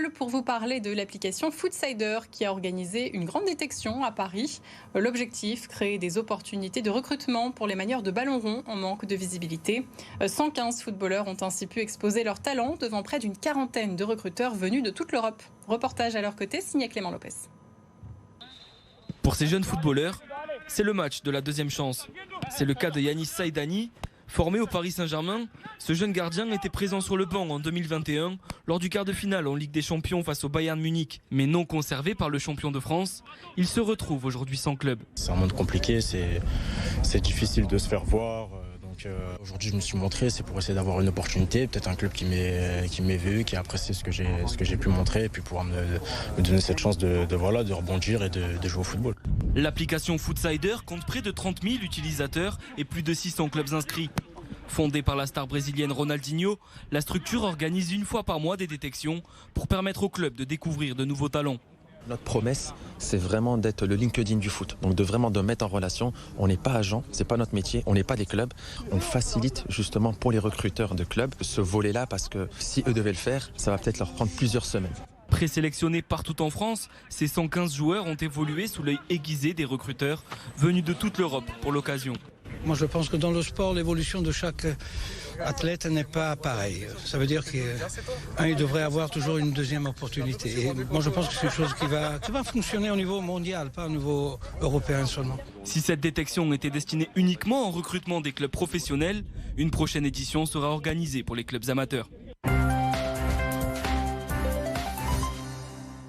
football pour vous parler de l'application Foodsider qui a organisé une grande détection à Paris. L'objectif, créer des opportunités de recrutement pour les manieurs de ballon rond en manque de visibilité. 115 footballeurs ont ainsi pu exposer leurs talents devant près d'une quarantaine de recruteurs venus de toute l'Europe. Reportage à leur côté, signé Clément Lopez. Pour ces jeunes footballeurs, c'est le match de la deuxième chance. C'est le cas de Yanis Saïdani. Formé au Paris Saint-Germain, ce jeune gardien était présent sur le banc en 2021 lors du quart de finale en Ligue des Champions face au Bayern Munich. Mais non conservé par le champion de France, il se retrouve aujourd'hui sans club. C'est un monde compliqué, c'est difficile de se faire voir. Donc aujourd'hui je me suis montré, c'est pour essayer d'avoir une opportunité, peut-être un club qui m'ait vu, qui a apprécié ce que j'ai pu montrer et puis pouvoir me donner cette chance de rebondir et de jouer au football. L'application Foodsider compte près de 30 000 utilisateurs et plus de 600 clubs inscrits. Fondée par la star brésilienne Ronaldinho, la structure organise une fois par mois des détections pour permettre aux clubs de découvrir de nouveaux talents. Notre promesse, c'est vraiment d'être le LinkedIn du foot. Donc de mettre en relation. On n'est pas agent, c'est pas notre métier, on n'est pas des clubs. On facilite justement pour les recruteurs de clubs ce volet-là parce que si eux devaient le faire, ça va peut-être leur prendre plusieurs semaines. Présélectionnés partout en France, ces 115 joueurs ont évolué sous l'œil aiguisé des recruteurs venus de toute l'Europe pour l'occasion. Moi je pense que dans le sport, l'évolution de chaque athlète n'est pas pareille. Ça veut dire qu'il devrait avoir toujours une deuxième opportunité. Et moi je pense que c'est une chose qui va fonctionner au niveau mondial, pas au niveau européen seulement. Si cette détection était destinée uniquement au recrutement des clubs professionnels, une prochaine édition sera organisée pour les clubs amateurs.